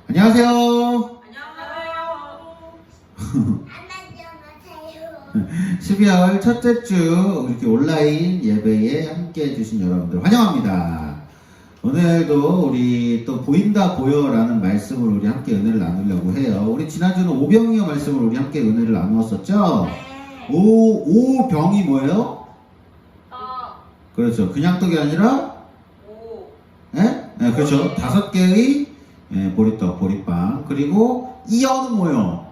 안녕하세요. 안녕하세요. 12월 첫째 주 이렇게 온라인 예배에 함께 해주신 여러분들 환영합니다. 오늘도 우리 또 보인다 보여라는 말씀을 우리 함께 은혜를 나누려고 해요. 우리 지난주는 오병이어 말씀을 우리 함께 은혜를 나누었었죠? 네. 오병이 뭐예요? 떡. 그렇죠. 그냥 떡이 아니라 오. 네, 그렇죠. 5개의 보리떡, 보리빵. 그리고 이어는 뭐예요?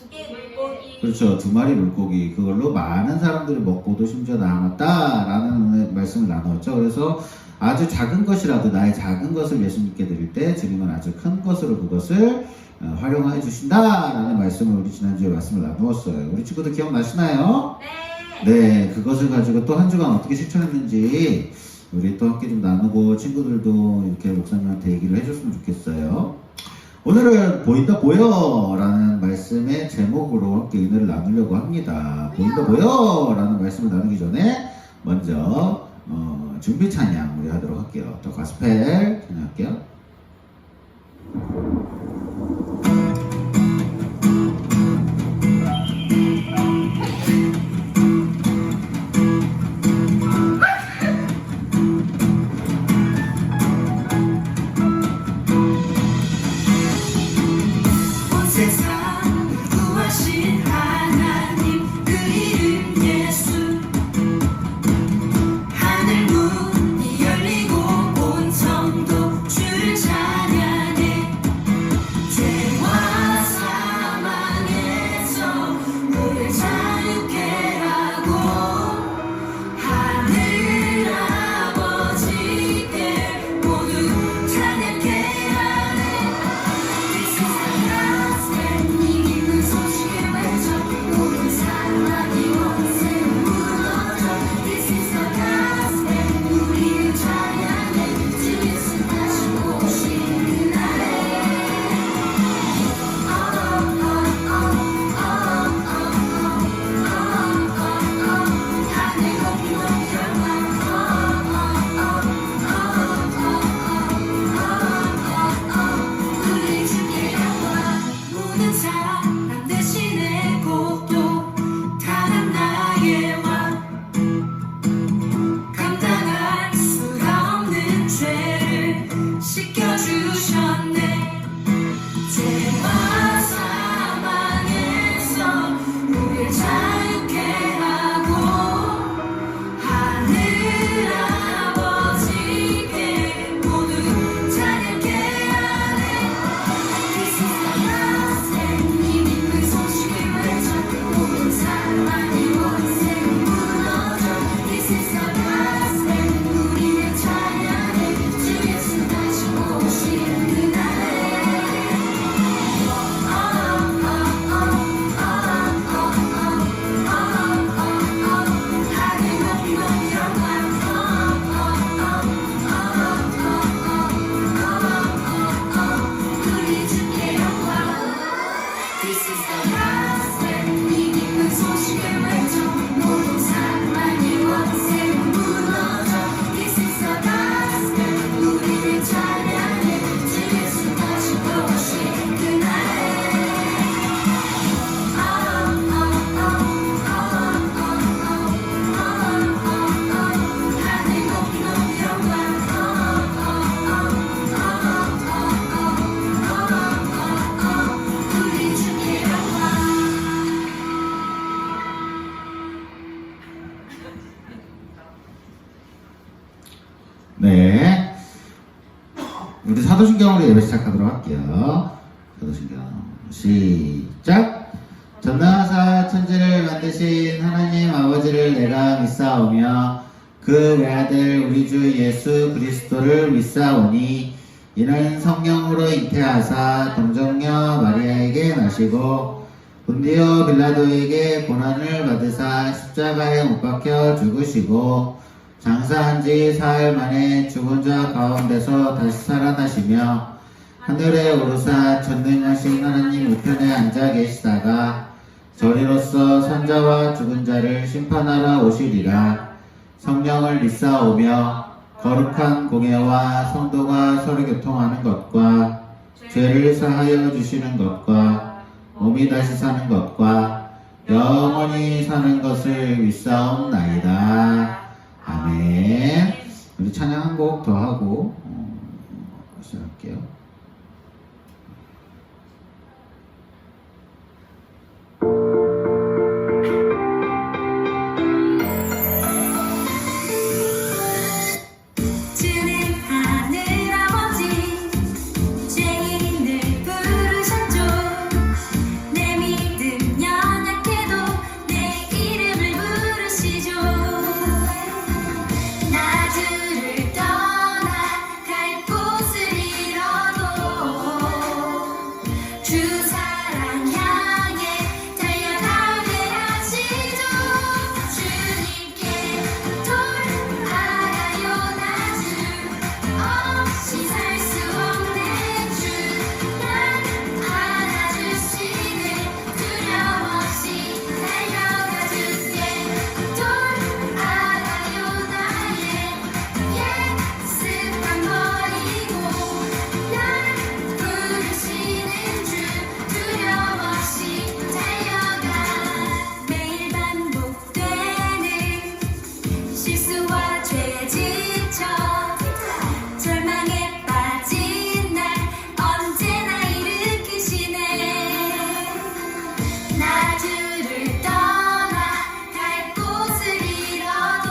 2개 물고기. 그렇죠. 2마리 물고기. 그걸로 많은 사람들이 먹고도 심지어 남았다라는 말씀을 나누었죠. 그래서 아주 작은 것이라도 나의 작은 것을 예수님께 드릴 때 주님은 아주 큰 것으로 그것을 활용해 주신다라는 말씀을 우리 지난주에 말씀을 나누었어요. 우리 친구들 기억나시나요? 네. 네, 그것을 가지고 또 한 주간 어떻게 실천했는지 우리 또 함께 좀 나누고 친구들도 이렇게 목사님한테 얘기를 해줬으면 좋겠어요. 오늘은 보인다 보여라는 말씀의 제목으로 함께 은혜를 나누려고 합니다. 보인다 보여라는 말씀을 나누기 전에 먼저 준비 찬양 우리 하도록 할게요. 또 가스펠 찬양할게요. 네. 우리 사도신경으로 예배 시작하도록 할게요. 사도신경. 시작! 전능하사 천지를 만드신 하나님 아버지를 내가 믿사오며 그 외아들 우리 주 예수 그리스도를 믿사오니 이는 성령으로 잉태하사 동정녀 마리아에게 나시고 본디오 빌라도에게 고난을 받으사 십자가에 못 박혀 죽으시고 장사한 지 사흘 만에 죽은 자 가운데서 다시 살아나시며 하늘에 오르사 전능하신 하나님 우편에 앉아 계시다가 저리로서 선자와 죽은 자를 심판하러 오시리라. 성령을 믿사오며 거룩한 공예와 성도가 서로 교통하는 것과 죄를 사하여 주시는 것과 몸이 다시 사는 것과 영원히 사는 것을 믿사옵나이다. 아멘. 우리 찬양 한 곡 더 하고 시작할게요. 주는 하늘 아버지 죄인을 부르셨죠. 내 믿음 연약해도 내 이름을 부르시죠. 나 주를 떠나 갈 곳을 잃어도 주 사랑 향해 달려가게 하시죠. 주님께 돌아가요. 나 주 없이 살 수 없네. 주 날 안아주시네. 두려움 없이 달려가 주께 돌아가요. 나의 예습만 버리고 날 부르시는 주 두려움 없이 달려가. 매일 반복되는 실수와 죄에 지쳐 절망에 빠진 날 언제나 일으키시네. 나 주를 떠나 갈 곳을 잃어도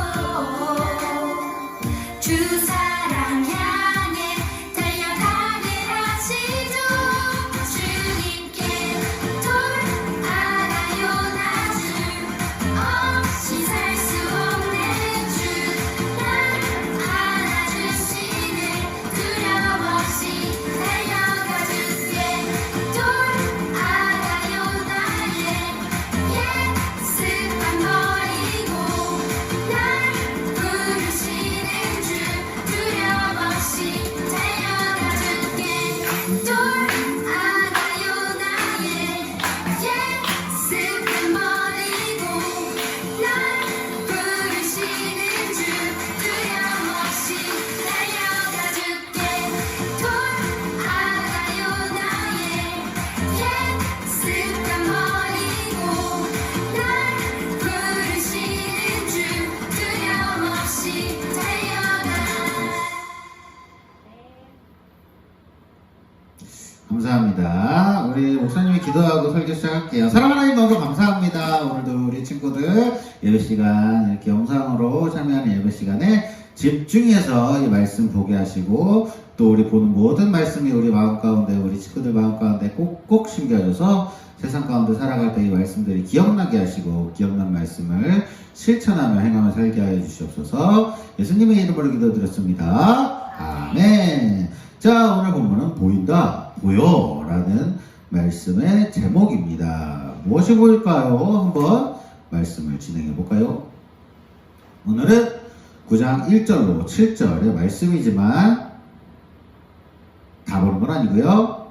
주 사랑 향해 달려가게 하시죠. 주님께 돌아가요. 나 주 없이 살 수 없네. 주 날 안아주시네. 두려움 없이 달려가 주께 돌아가요. 나의 예습만 버리고 날 부르시는 주 두려움 없이 달려가 주께 돌아가요. 나의 예습만 버리고 날 부르시는 주 두려움 없이 달려가 주께 돌아가요. 나의 예습만 버리고 날 부르시는 주 두려움 없이 달려가. 감사합니다. 우리 목사님이 기도하고 설교 시작할게요. 사랑 하나님 너무 감사합니다. 오늘도 우리 친구들 예배 시간 이렇게 영상으로 참여하는 예배 시간에 집중해서 이 말씀 보게 하시고 또 우리 보는 모든 말씀이 우리 마음 가운데 우리 친구들 마음 가운데 꼭꼭 심겨져서 세상 가운데 살아갈 때 이 말씀들이 기억나게 하시고 기억난 말씀을 실천하며 행하며 살게 하여 주시옵소서. 예수님의 이름으로 기도드렸습니다. 아멘. 자, 오늘 본문은 보인다, 보여 라는 말씀의 제목입니다. 무엇이 보일까요? 한번 말씀을 진행해 볼까요? 오늘은 9장 1절로 7절의 말씀이지만 다 보는 건 아니고요.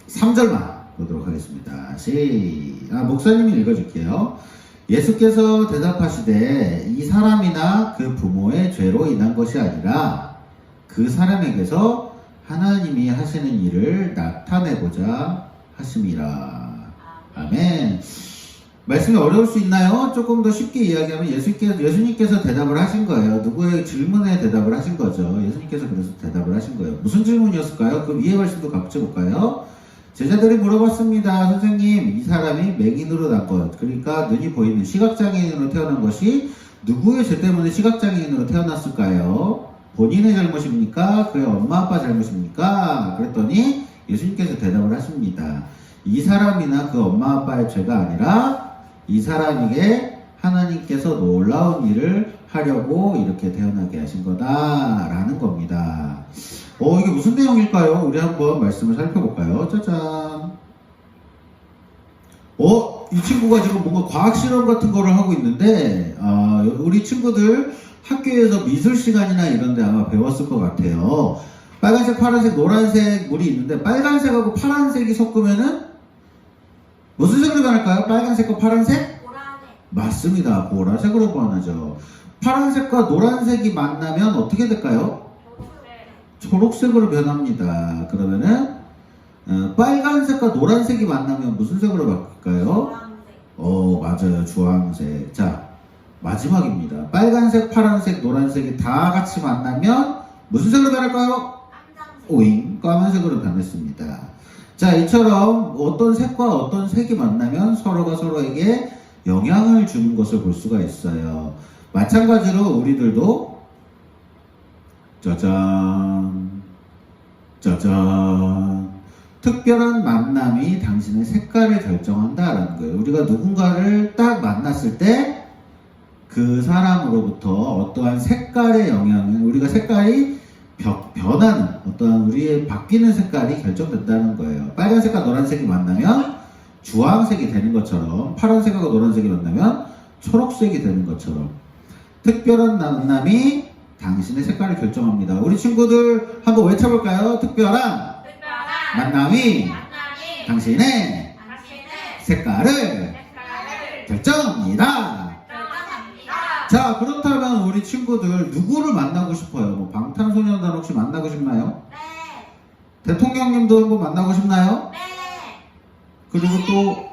3절만 보도록 하겠습니다. 목사님이 읽어줄게요. 예수께서 대답하시되 이 사람이나 그 부모의 죄로 인한 것이 아니라 그 사람에게서 하나님이 하시는 일을 나타내고자 하심이라. 아멘. 말씀이 어려울 수 있나요? 조금 더 쉽게 이야기하면 예수님께서 대답을 하신 거예요. 누구의 질문에 대답을 하신 거죠. 예수님께서 그래서 대답을 하신 거예요. 무슨 질문이었을까요? 그 위에 말씀도 같이 볼까요? 제자들이 물어봤습니다. 선생님, 이 사람이 맹인으로 난 것, 그러니까 눈이 보이는 시각장애인으로 태어난 것이 누구의 죄 때문에 시각장애인으로 태어났을까요? 본인의 잘못입니까? 그의 엄마 아빠 잘못입니까? 그랬더니 예수님께서 대답을 하십니다. 이 사람이나 그 엄마 아빠의 죄가 아니라 이 사람에게 하나님께서 놀라운 일을 하려고 이렇게 태어나게 하신 거다라는 겁니다. 이게 무슨 내용일까요? 우리 한번 말씀을 살펴볼까요? 짜잔. 이 친구가 지금 뭔가 과학 실험 같은 거를 하고 있는데, 우리 친구들 학교에서 미술 시간이나 이런 데 아마 배웠을 것 같아요. 빨간색, 파란색, 노란색 물이 있는데, 빨간색하고 파란색이 섞으면은, 무슨 색으로 변할까요? 빨간색과 파란색? 보라색. 맞습니다. 보라색으로 변하죠. 파란색과 노란색이 만나면 어떻게 될까요? 초록색. 초록색으로 변합니다. 그러면은 빨간색과 노란색이 만나면 무슨 색으로 바뀔까요? 주황색. 맞아요. 주황색. 자, 마지막입니다. 빨간색, 파란색, 노란색이 다 같이 만나면 무슨 색으로 변할까요? 깜장색. 오잉, 까만색으로 변했습니다. 자, 이처럼 어떤 색과 어떤 색이 만나면 서로가 서로에게 영향을 주는 것을 볼 수가 있어요. 마찬가지로 우리들도 짜잔, 짜잔, 특별한 만남이 당신의 색깔을 결정한다라는 거예요. 우리가 누군가를 딱 만났을 때 그 사람으로부터 어떠한 색깔의 영향을, 우리가 색깔이 변하는, 어떠한 우리의 바뀌는 색깔이 결정된다는 거예요. 빨간색과 노란색이 만나면 주황색이 되는 것처럼, 파란색하고 노란색이 만나면 초록색이 되는 것처럼, 특별한 만남이 당신의 색깔을 결정합니다. 우리 친구들 한번 외쳐볼까요? 특별한 만남이 당신의 색깔을 결정합니다. 자, 그렇다면 우리 친구들 누구를 만나고 싶어요? 뭐 방탄소년단 혹시 만나고 싶나요? 네. 대통령님도 한번 만나고 싶나요? 네. 그리고 또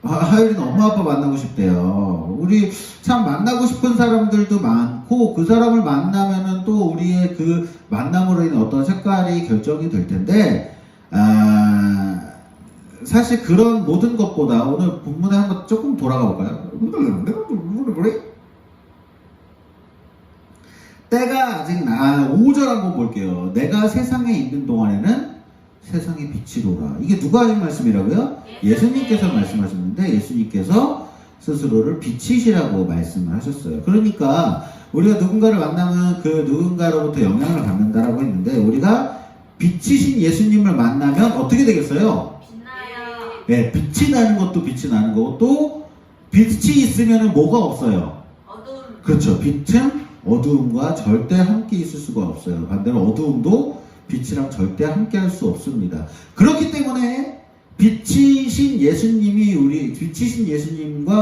하율이는 엄마 아빠 만나고 싶대요. 우리 참 만나고 싶은 사람들도 많고 그 사람을 만나면은 또 우리의 그 만남으로 인해 어떤 색깔이 결정이 될 텐데 사실 그런 모든 것보다 오늘 본문에 한번 조금 돌아가 볼까요? 때가 아직 5절 한번 볼게요. 내가 세상에 있는 동안에는 세상의 빛이로라. 이게 누가 하신 말씀이라고요? 예수님께서 말씀하셨는데 예수님께서 스스로를 빛이시라고 말씀을 하셨어요. 그러니까 우리가 누군가를 만나면 그 누군가로부터 영향을 받는다라고 했는데 우리가 빛이신 예수님을 만나면 어떻게 되겠어요? 빛나요. 네, 빛이 나는 것도 빛이 나는 거고 또 빛이 있으면 뭐가 없어요? 어둠. 그렇죠. 빛은 어두움과 절대 함께 있을 수가 없어요. 반대로 어두움도 빛이랑 절대 함께 할 수 없습니다. 그렇기 때문에 빛이신 예수님과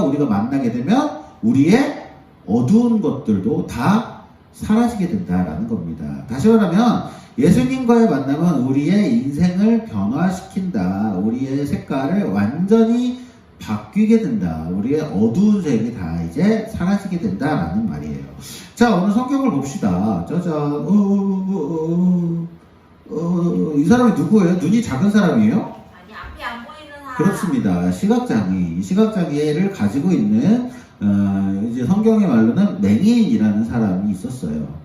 우리가 만나게 되면 우리의 어두운 것들도 다 사라지게 된다라는 겁니다. 다시 말하면 예수님과의 만남은 우리의 인생을 변화시킨다. 우리의 색깔을 완전히 바뀌게 된다. 우리의 어두운 색이 다 이제 사라지게 된다라는 말이에요. 자, 오늘 성경을 봅시다. 짜잔. 이 사람이 누구예요? 눈이 작은 사람이에요? 아니 앞이 안 보이는 사람. 그렇습니다. 시각장애. 시각장애를 가지고 있는 이제 성경의 말로는 맹인이라는 사람이 있었어요.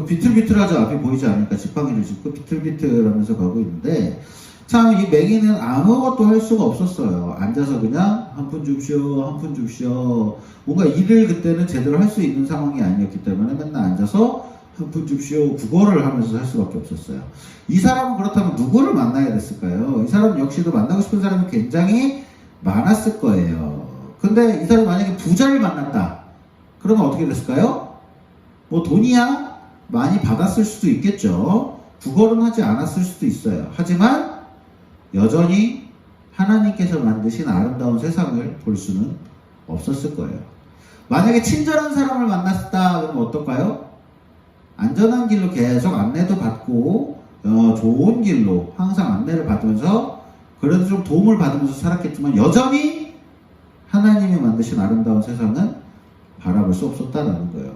비틀비틀하죠. 앞이 보이지 않으니까 지팡이를 짚고 비틀비틀하면서 가고 있는데 참 이 맹인은 아무것도 할 수가 없었어요. 앉아서 그냥 한 푼 줍시오, 한 푼 줍시오. 뭔가 일을 그때는 제대로 할 수 있는 상황이 아니었기 때문에 맨날 앉아서 한 푼 줍시오, 구걸을 하면서 할 수밖에 없었어요. 이 사람은 그렇다면 누구를 만나야 됐을까요? 이 사람 역시도 만나고 싶은 사람이 굉장히 많았을 거예요. 근데 이 사람이 만약에 부자를 만난다. 그러면 어떻게 됐을까요? 뭐 돈이야 많이 받았을 수도 있겠죠. 구걸은 하지 않았을 수도 있어요. 하지만 여전히 하나님께서 만드신 아름다운 세상을 볼 수는 없었을 거예요. 만약에 친절한 사람을 만났다 그러면 어떨까요? 안전한 길로 계속 안내도 받고 좋은 길로 항상 안내를 받으면서 그래도 좀 도움을 받으면서 살았겠지만 여전히 하나님이 만드신 아름다운 세상은 바라볼 수 없었다라는 거예요.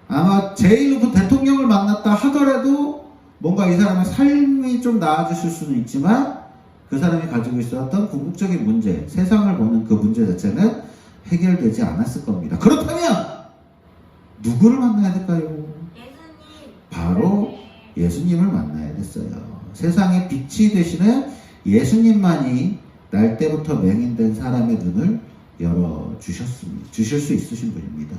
아마 제일 높은 대통령을 만났다 하더라도 뭔가 이 사람의 삶이 좀 나아졌을 수는 있지만 그 사람이 가지고 있었던 궁극적인 문제, 세상을 보는 그 문제 자체는 해결되지 않았을 겁니다. 그렇다면 누구를 만나야 될까요? 예수님. 바로 예수님을 만나야 됐어요. 세상의 빛이 되시는 예수님만이 날 때부터 맹인된 사람의 눈을 열어주셨습니다. 주실 수 있으신 분입니다.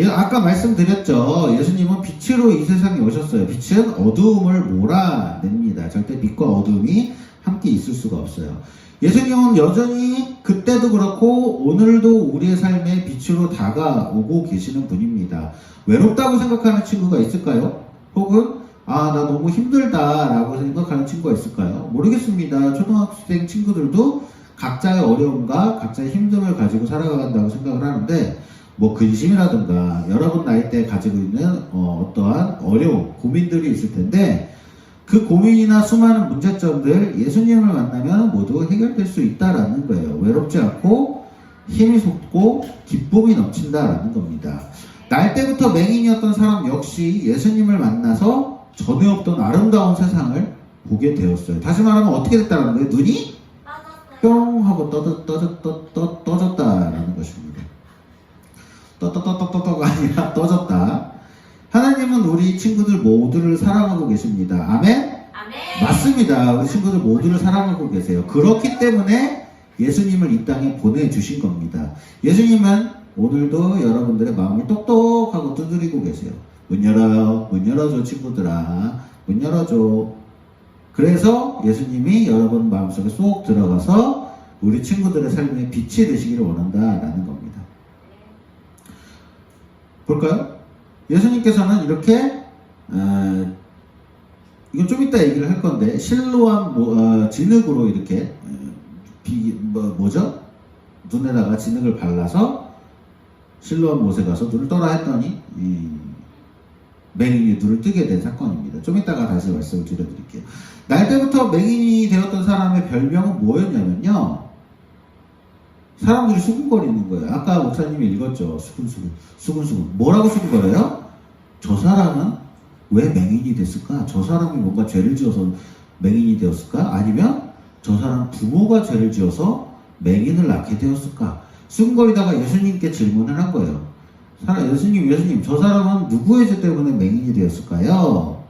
아까 말씀드렸죠. 예수님은 빛으로 이 세상에 오셨어요. 빛은 어두움을 몰아냅니다. 절대 빛과 어두움이 함께 있을 수가 없어요. 예수님은 여전히 그때도 그렇고 오늘도 우리의 삶에 빛으로 다가오고 계시는 분입니다. 외롭다고 생각하는 친구가 있을까요? 혹은 나 너무 힘들다 라고 생각하는 친구가 있을까요? 모르겠습니다. 초등학생 친구들도 각자의 어려움과 각자의 힘듦을 가지고 살아간다고 생각을 하는데 뭐 근심이라든가 여러분 나이대에 가지고 있는 어떠한 어려움, 고민들이 있을 텐데 그 고민이나 수많은 문제점들 예수님을 만나면 모두 해결될 수 있다라는 거예요. 외롭지 않고 힘이 솟고 기쁨이 넘친다라는 겁니다. 날 때부터 맹인이었던 사람 역시 예수님을 만나서 전에 없던 아름다운 세상을 보게 되었어요. 다시 말하면 어떻게 됐다는 거예요? 눈이 빠졌어요. 뿅 하고 떠졌다라는 것입니다. 떠가 아니라 떠졌다. 하나님은 우리 친구들 모두를 사랑하고 계십니다. 아멘? 아멘. 맞습니다. 우리 친구들 모두를 사랑하고 계세요. 그렇기 때문에 예수님을 이 땅에 보내주신 겁니다. 예수님은 오늘도 여러분들의 마음을 똑똑하고 두드리고 계세요. 문 열어요. 문 열어줘, 친구들아. 문 열어줘. 그래서 예수님이 여러분 마음속에 쏙 들어가서 우리 친구들의 삶에 빛이 되시기를 원한다라는 겁니다. 볼까요? 예수님께서는 이렇게 이건 좀 이따 얘기를 할 건데 실로암 진흙으로 이렇게 뭐죠? 눈에다가 진흙을 발라서 실로암 못에 가서 눈을 떠라 했더니 맹인이 눈을 뜨게 된 사건입니다. 좀 이따가 다시 말씀을 드려드릴게요. 날 때부터 맹인이 되었던 사람의 별명은 뭐였냐면요, 사람들이 수근거리는 거예요. 아까 목사님이 읽었죠. 수근수근. 뭐라고 수근거려요? 저 사람은 왜 맹인이 됐을까? 저 사람이 뭔가 죄를 지어서 맹인이 되었을까? 아니면 저 사람 부모가 죄를 지어서 맹인을 낳게 되었을까? 수근거리다가 예수님께 질문을 한 거예요. 예수님, 저 사람은 누구의 죄 때문에 맹인이 되었을까요?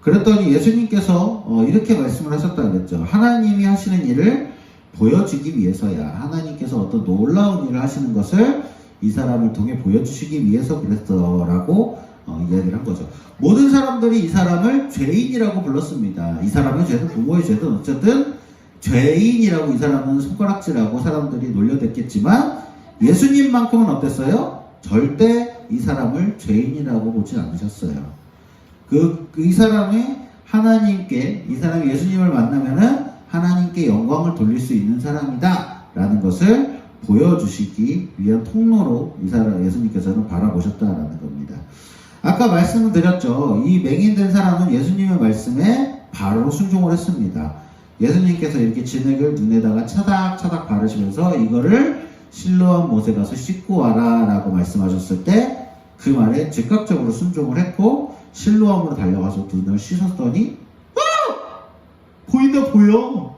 그랬더니 예수님께서 이렇게 말씀을 하셨다고 그랬죠. 하나님이 하시는 일을 보여주기 위해서야. 하나님께서 어떤 놀라운 일을 하시는 것을 이 사람을 통해 보여주시기 위해서 그랬어라고 이야기를 한 거죠. 모든 사람들이 이 사람을 죄인이라고 불렀습니다. 이 사람의 죄든 부모의 죄든 어쨌든 죄인이라고 이 사람은 손가락질하고 사람들이 놀려댔겠지만 예수님만큼은 어땠어요? 절대 이 사람을 죄인이라고 보지 않으셨어요. 이 사람이 예수님을 만나면은 하나님께 영광을 돌릴 수 있는 사람이다 라는 것을 보여주시기 위한 통로로 예수님께서는 바라보셨다라는 겁니다. 아까 말씀을 드렸죠. 이 맹인된 사람은 예수님의 말씀에 바로 순종을 했습니다. 예수님께서 이렇게 진흙을 눈에다가 차닥차닥 바르시면서 이거를 실로암 못에 가서 씻고 와라 라고 말씀하셨을 때 그 말에 즉각적으로 순종을 했고 실로암으로 달려가서 눈을 씻었더니 보인다 보여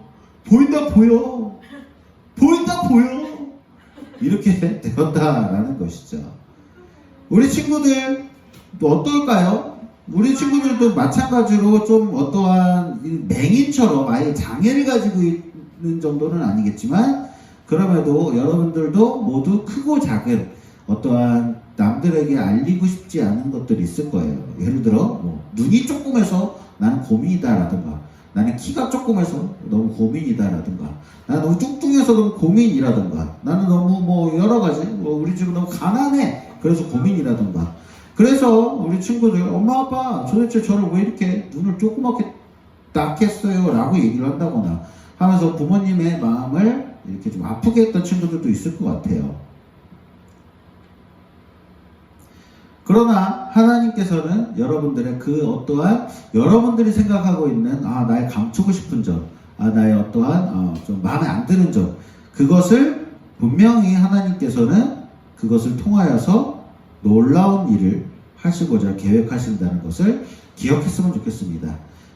이렇게 되었다라는 것이죠. 우리 친구들 어떨까요? 우리 친구들도 마찬가지로 좀 어떠한 맹인처럼 아예 장애를 가지고 있는 정도는 아니겠지만 그럼에도 여러분들도 모두 크고 작은 어떠한 남들에게 알리고 싶지 않은 것들이 있을 거예요. 예를 들어 눈이 조그매서 나는 고민이다라든가, 나는 키가 조그매서 너무 고민이다라든가, 나는 너무 뚱뚱해서 너무 고민이라든가, 나는 너무 여러 가지, 우리 집은 너무 가난해 그래서 고민이라든가. 그래서 우리 친구들 엄마 아빠 도대체 저를 왜 이렇게 눈을 조그맣게 낳겠어요 라고 얘기를 한다거나 하면서 부모님의 마음을 이렇게 좀 아프게 했던 친구들도 있을 것 같아요. 그러나 하나님께서는 여러분들의 그 어떠한 여러분들이 생각하고 있는 나의 감추고 싶은 점, 나의 어떠한 좀 마음에 안 드는 점, 그것을 분명히 하나님께서는 그것을 통하여서 놀라운 일을 하시고자 계획하신다는 것을 기억했으면 좋겠습니다.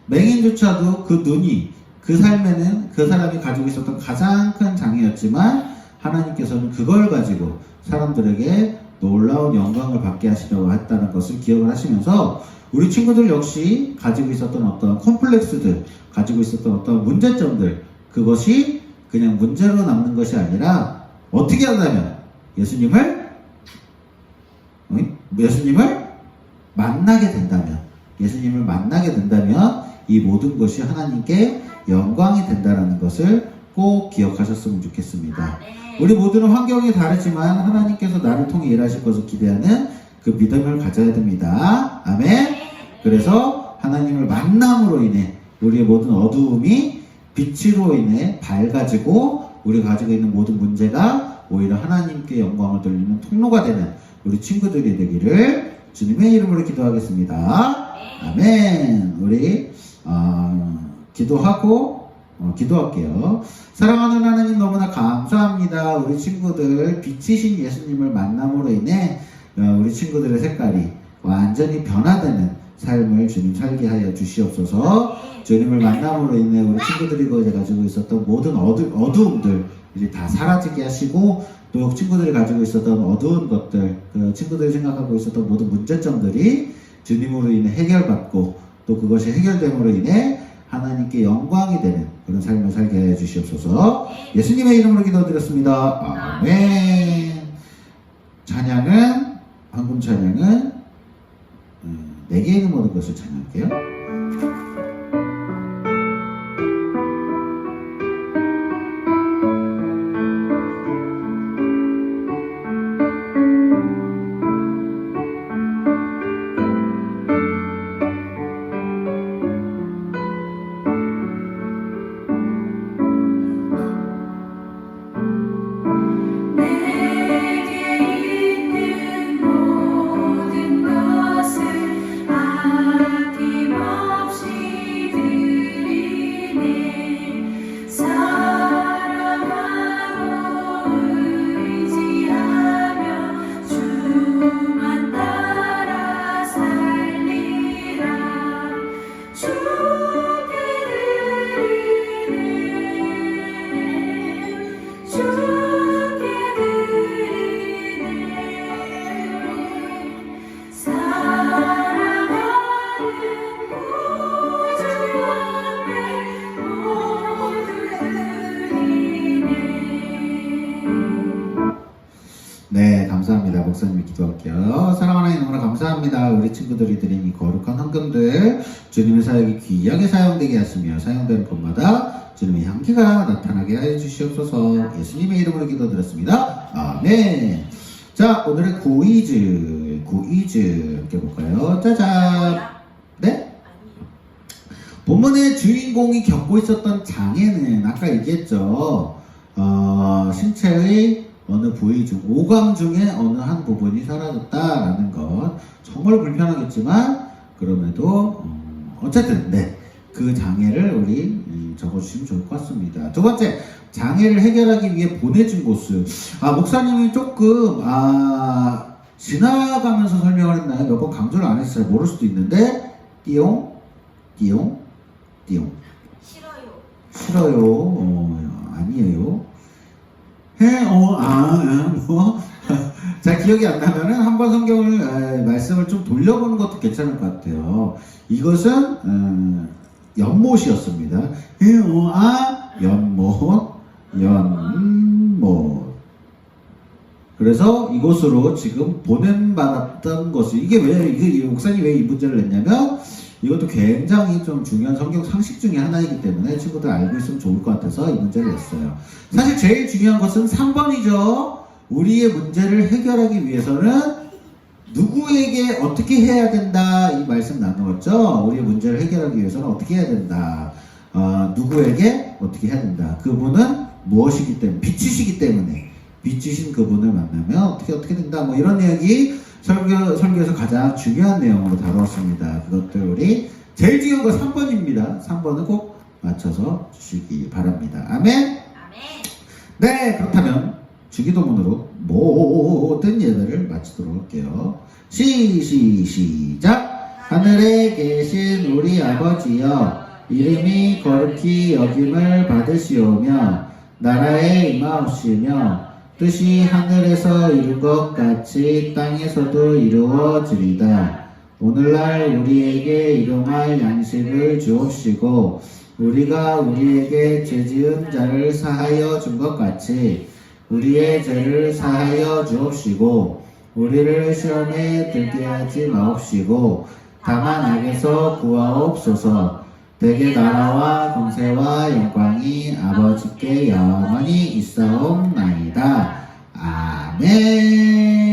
맹인조차도 그 눈이 그 삶에는 그 사람이 가지고 있었던 가장 큰 장애였지만 하나님께서는 그걸 가지고 사람들에게 놀라운 영광을 받게 하시려고 했다는 것을 기억을 하시면서 우리 친구들 역시 가지고 있었던 어떤 콤플렉스들, 가지고 있었던 어떤 문제점들, 그것이 그냥 문제로 남는 것이 아니라 어떻게 한다면 예수님을 만나게 된다면 이 모든 것이 하나님께 영광이 된다는 것을 꼭 기억하셨으면 좋겠습니다. 우리 모두는 환경이 다르지만 하나님께서 나를 통해 일하실 것을 기대하는 그 믿음을 가져야 됩니다. 아멘. 그래서 하나님을 만남으로 인해 우리의 모든 어두움이 빛으로 인해 밝아지고 우리가 가지고 있는 모든 문제가 오히려 하나님께 영광을 돌리는 통로가 되는 우리 친구들이 되기를 주님의 이름으로 기도하겠습니다. 아멘. 우리 기도할게요. 사랑하는 하나님 너무나 감사합니다. 우리 친구들 빛이신 예수님을 만남으로 인해 우리 친구들의 색깔이 완전히 변화되는 삶을 주님 살게 하여 주시옵소서. 주님을 만남으로 인해 우리 친구들이 가지고 있었던 모든 어두움들 이제 다 사라지게 하시고, 또 친구들이 가지고 있었던 어두운 것들, 그 친구들이 생각하고 있었던 모든 문제점들이 주님으로 인해 해결받고, 또 그것이 해결됨으로 인해 하나님께 영광이 되는 그런 삶을 살게 하여 주시옵소서. 예수님의 이름으로 기도드렸습니다. 아멘. 찬양은, 황금 찬양은 내게 있는 모든 것을 찬양할게요. 네, 감사합니다. 목사님이 기도할게요. 사랑하는 하나님 너무나 감사합니다. 우리 친구들이 드린 이 거룩한 헌금들 주님의 사역이 귀하게 사용되게 하시며 사용되는 곳마다 주님의 향기가 나타나게 하여 주시옵소서. 예수님의 이름으로 기도드렸습니다. 아멘. 자, 오늘의 구이즈 함께 볼까요? 짜잔. 네? 본문의 주인공이 겪고 있었던 장애는 아까 얘기했죠. 신체의 어느 부위 중, 오감 중에 어느 한 부분이 사라졌다라는 것. 정말 불편하겠지만, 그럼에도, 어쨌든, 네. 그 장애를 우리 적어주시면 좋을 것 같습니다. 두 번째, 장애를 해결하기 위해 보내준 곳을. 목사님이 조금, 지나가면서 설명을 했나요? 몇 번 강조를 안 해서 잘 모를 수도 있는데, 띠용. 싫어요. 아니에요. 자, 기억이 안 나면은 한번 성경을 말씀을 좀 돌려보는 것도 괜찮을 것 같아요. 이것은 연못이었습니다. 연못. 그래서 이곳으로 지금 보냄받았던 것을, 이게 목사님이 왜 이 문제를 냈냐면, 이것도 굉장히 좀 중요한 성경 상식 중에 하나이기 때문에 친구들 알고 있으면 좋을 것 같아서 이 문제를 냈어요. 사실 제일 중요한 것은 3번이죠. 우리의 문제를 해결하기 위해서는 누구에게 어떻게 해야 된다, 이 말씀 나누었죠. 우리의 문제를 해결하기 위해서는 어떻게 해야 된다. 누구에게 어떻게 해야 된다. 그분은 무엇이기 때문에, 빛이시기 때문에 빛이신 그분을 만나면 어떻게 된다. 뭐 이런 이야기 설교에서 가장 중요한 내용으로 다루었습니다. 그것들 우리 제일 중요한 거 3번입니다. 3번은 꼭 맞춰서 주시기 바랍니다. 아멘. 네, 그렇다면 주기도문으로 모든 예배를 마치도록 할게요. 시작. 하늘에 계신 우리 아버지여, 이름이 거룩히 여김을 받으시오며 나라에 임하옵시며 뜻이 하늘에서 이룬 것 같이 땅에서도 이루어지리다. 오늘날 우리에게 일용할 양식을 주옵시고 우리가 우리에게 죄지은 자를 사하여 준 것 같이 우리의 죄를 사하여 주옵시고 우리를 시험에 들게 하지 마옵시고 다만 악에서 구하옵소서. 대개 나라와 권세와 영광이 아버지께 영원히 있사옵나이다. 아멘.